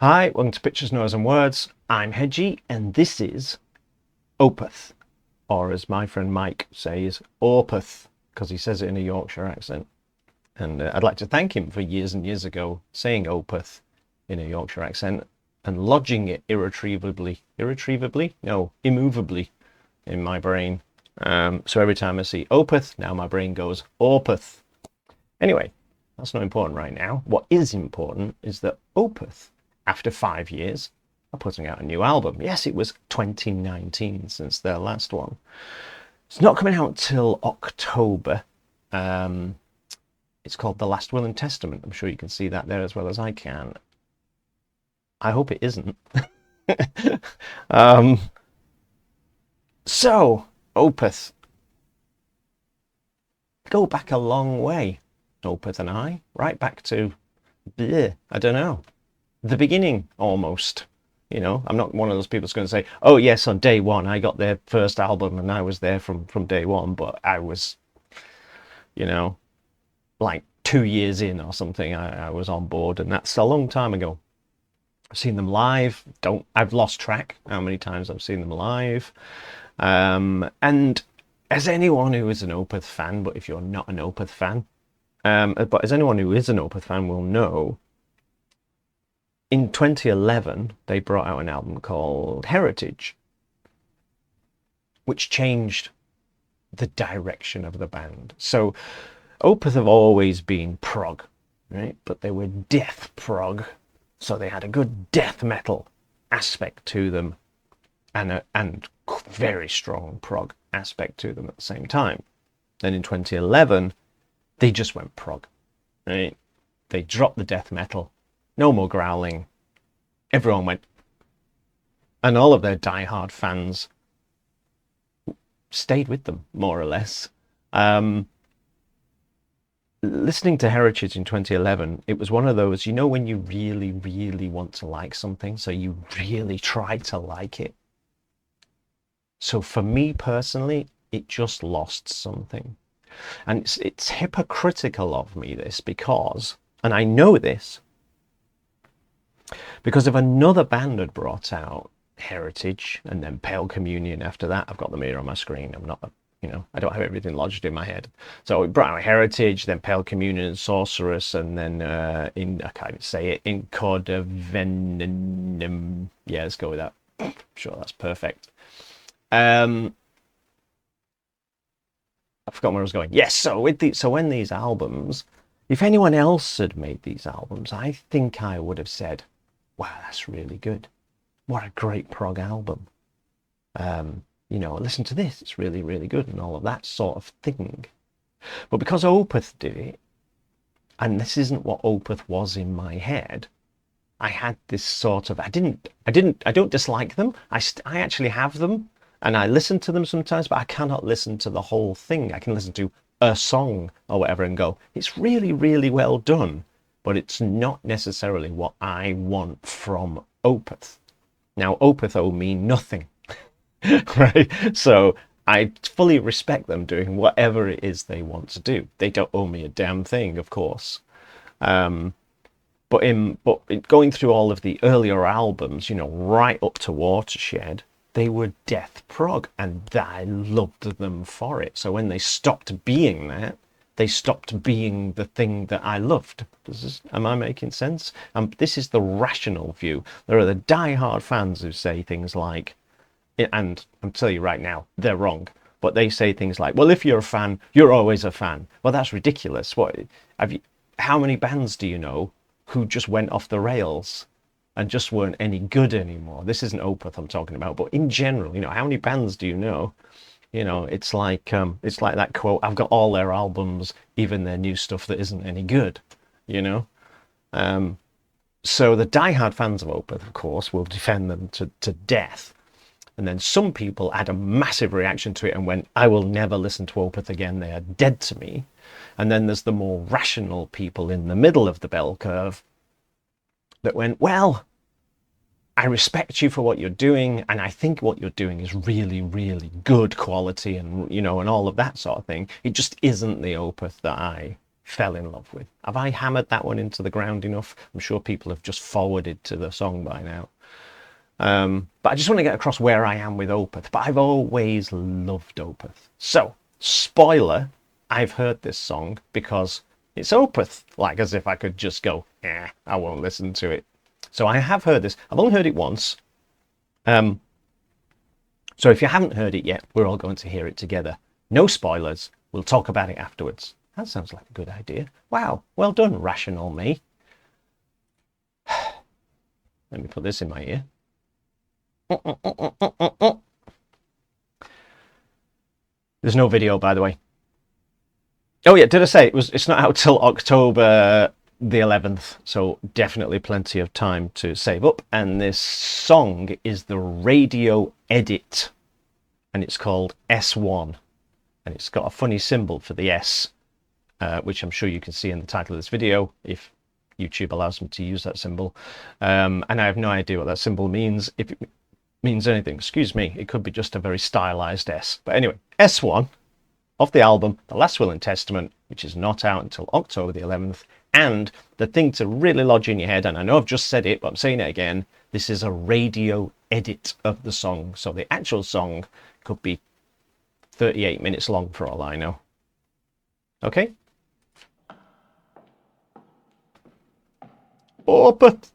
Hi, welcome to Pictures, Noise and Words. I'm Hedgie, and this is Opeth, or as my friend Mike says, Opeth, because he says it in a Yorkshire accent. And I'd like to thank him for years and years ago saying Opeth in a Yorkshire accent and lodging it irretrievably? No, immovably in my brain. So every time I see Opeth, now my brain goes Opeth. Anyway, that's not important right now. What is important is that Opeth, after 5 years, are putting out a new album. Yes, it was 2019 since their last one. It's not coming out till October. It's called The Last Will and Testament. I'm sure you can see that there as well as I can. I hope it isn't. So, Opeth. Go back a long way, Opeth and I. Right back to, I don't know, the beginning almost. You know, I'm not one of those people that's going to say, oh yes, on day one I got their first album and I was there from day one, but I was, you know, like 2 years in or something, I was on board, and that's a long time ago. I've seen them live. I've lost track how many times I've seen them live. And as anyone who is an Opeth fan, but if you're not an Opeth fan, but as anyone who is an Opeth fan will know, in 2011, they brought out an album called Heritage, which changed the direction of the band. So Opeth have always been prog, right? But they were death prog. So they had a good death metal aspect to them and very strong prog aspect to them at the same time. Then in 2011, they just went prog, right? They dropped the death metal. No more growling. Everyone went. And all of their diehard fans stayed with them, more or less. Listening to Heritage in 2011, it was one of those, you know, when you really, really want to like something, so you really try to like it. So for me personally, it just lost something. And it's hypocritical of me, this, because, and I know this, because if another band had brought out Heritage and then Pale Communion after that, I've got them here on my screen. I'm not, I don't have everything lodged in my head. So we brought out Heritage, then Pale Communion and Sorceress, and then I can't even say it, Incorda Venom. Yeah, let's go with that. I'm sure that's perfect. I forgot where I was going. Yes, so when these albums, if anyone else had made these albums, I think I would have said, wow, that's really good. What a great prog album. Listen to this, it's really, really good, and all of that sort of thing. But because Opeth did it, and this isn't what Opeth was in my head, I had this sort of, I don't dislike them. I actually have them, and I listen to them sometimes, but I cannot listen to the whole thing. I can listen to a song or whatever and go, it's really, really well done, but it's not necessarily what I want from Opeth. Now, Opeth owe me nothing, right? So I fully respect them doing whatever it is they want to do. They don't owe me a damn thing, of course. But going through all of the earlier albums, right up to Watershed, they were death prog, and I loved them for it. So when they stopped being that, they stopped being the thing that I loved. Am I making sense? This is the rational view. There are the die-hard fans who say things like, and I'm telling you right now, they're wrong. But they say things like, well, if you're a fan, you're always a fan. Well, that's ridiculous. How many bands do you know who just went off the rails and just weren't any good anymore? This isn't Opeth I'm talking about, but in general, how many bands do you know? It's like that quote, I've got all their albums, even their new stuff that isn't any good, So the diehard fans of Opeth, of course, will defend them to death. And then some people had a massive reaction to it and went, I will never listen to Opeth again, they are dead to me. And then there's the more rational people in the middle of the bell curve that went, well, I respect you for what you're doing, and I think what you're doing is really, really good quality, and and all of that sort of thing. It just isn't the Opeth that I fell in love with. Have I hammered that one into the ground enough? I'm sure people have just forwarded to the song by now. But I just want to get across where I am with Opeth. But I've always loved Opeth. So, spoiler, I've heard this song because it's Opeth. Like as if I could just go, I won't listen to it. So I have heard this. I've only heard it once. So if you haven't heard it yet, we're all going to hear it together. No spoilers. We'll talk about it afterwards. That sounds like a good idea. Wow, well done, rational me. Let me put this in my ear. There's no video, by the way. Oh yeah, did I say it's not out till October the 11th, so definitely plenty of time to save up. And this song is the radio edit, and it's called S1, and it's got a funny symbol for the S, which I'm sure you can see in the title of this video if YouTube allows me to use that symbol. And I have no idea what that symbol means. If it means anything, excuse me, it could be just a very stylized S. But anyway, S1 of the album The Last Will and Testament, which is not out until October the 11th. And the thing to really lodge in your head, and I know I've just said it, but I'm saying it again, this is a radio edit of the song. So the actual song could be 38 minutes long for all I know. Okay? Opeth.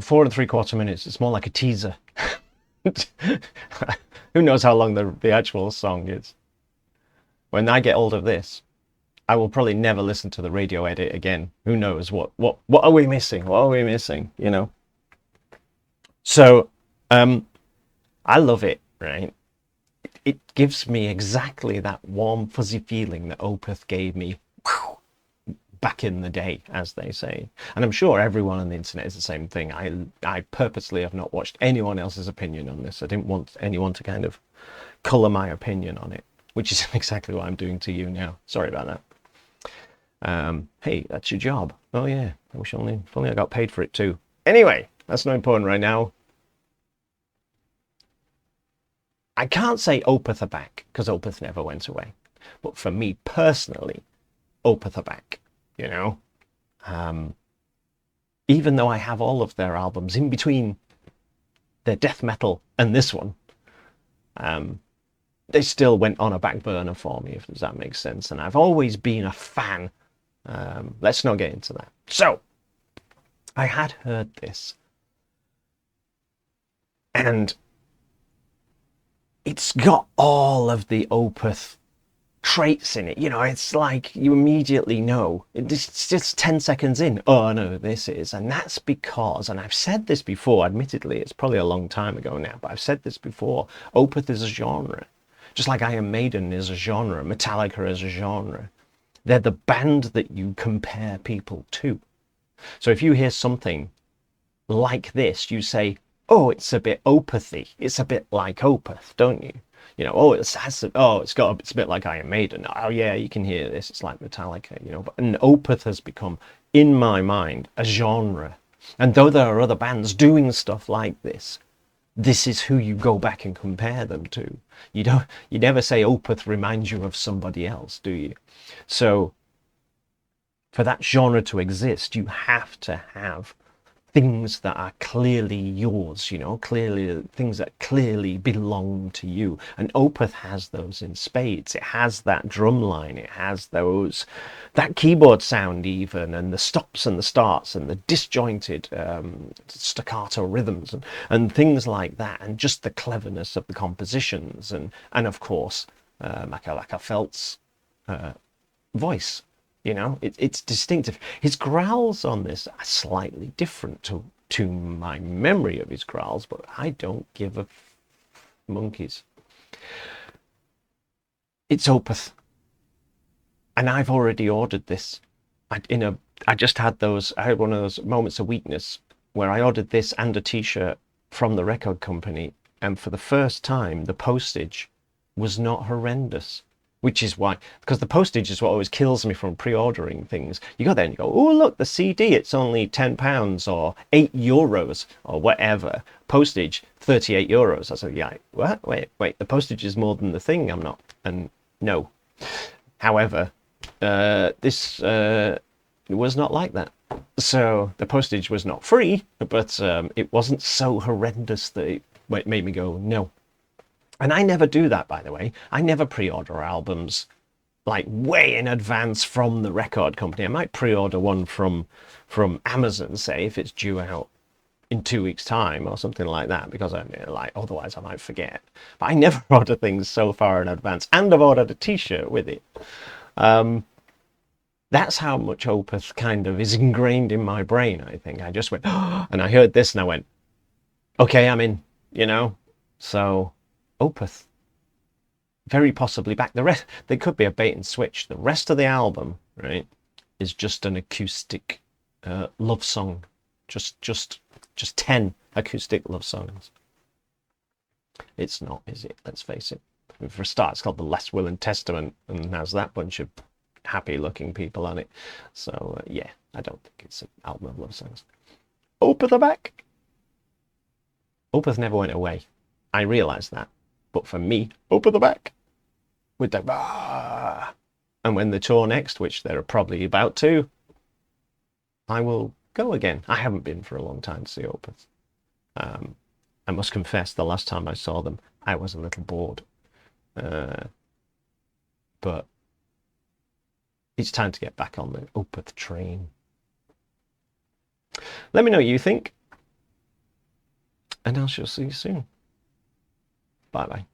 4 and 3/4 minutes. It's more like a teaser. Who knows how long the actual song is? When I get hold of this, I will probably never listen to the radio edit again. Who knows what are we missing? What are we missing? You know. So, I love it. Right. It gives me exactly that warm, fuzzy feeling that Opeth gave me back in the day, as they say. And I'm sure everyone on the internet is the same thing. I purposely have not watched anyone else's opinion on this. I didn't want anyone to kind of colour my opinion on it, which is exactly what I'm doing to you now. Sorry about that. Hey, that's your job. Oh yeah, I wish only if only I got paid for it too. Anyway, that's not important right now. I can't say Opeth are back because Opeth never went away. But for me personally, Opeth are back. You know, even though I have all of their albums in between their death metal and this one, they still went on a back burner for me, if does that make sense. And I've always been a fan. Let's not get into that. So I had heard this, and it's got all of the Opeth traits in it. You know, it's like you immediately know. It's just 10 seconds in. Oh no, this is. And that's because, and I've said this before, admittedly, it's probably a long time ago now, but I've said this before, Opeth is a genre. Just like Iron Maiden is a genre, Metallica is a genre. They're the band that you compare people to. So if you hear something like this, you say, oh, it's a bit Opethy. It's a bit like Opeth, don't you? You know, oh, it's a bit like Iron Maiden. Oh yeah, you can hear this. It's like Metallica, you know. But and Opeth has become, in my mind, a genre. And though there are other bands doing stuff like this is who you go back and compare them to. You never say Opeth reminds you of somebody else, do you? So for that genre to exist, you have to have things that are clearly yours, you know, clearly things that clearly belong to you. And Opeth has those in spades. It has that drum line, it has that keyboard sound even, and the stops and the starts and the disjointed staccato rhythms and things like that, and just the cleverness of the compositions, and of course like a Felt's voice. You know, it's distinctive. His growls on this are slightly different to my memory of his growls, but I don't give a monkeys. It's Opeth, and I've already ordered this. I had one of those moments of weakness where I ordered this and a T-shirt from the record company, and for the first time, the postage was not horrendous. Which is why, because the postage is what always kills me from pre-ordering things. You go there and you go, oh look, the CD, it's only £10 or €8 or whatever. Postage, €38. I said, yeah, what? Wait, the postage is more than the thing. I'm not, and no. However, this was not like that. So the postage was not free, but it wasn't so horrendous that it made me go, no. And I never do that, by the way. I never pre-order albums like way in advance from the record company. I might pre-order one from Amazon, say, if it's due out in 2 weeks' time or something like that, because otherwise I might forget. But I never order things so far in advance, and I've ordered a T-shirt with it. That's how much Opeth kind of is ingrained in my brain, I think. I just went, oh, and I heard this and I went, okay, I'm in, you know? So Opeth, very possibly back. The rest, there could be a bait and switch. The rest of the album, right, is just an acoustic love song, just 10 acoustic love songs. It's not, is it? Let's face it. For a start, it's called The Less Will and Testament, and has that bunch of happy-looking people on it. So yeah, I don't think it's an album of love songs. Opeth are back. Opeth never went away. I realise that. But for me, Opeth are back. With the and when they tour next, which they're probably about to, I will go again. I haven't been for a long time to see Opeth. I must confess, the last time I saw them, I was a little bored. But it's time to get back on the Opeth train. Let me know what you think. and I shall see you soon. Bye bye.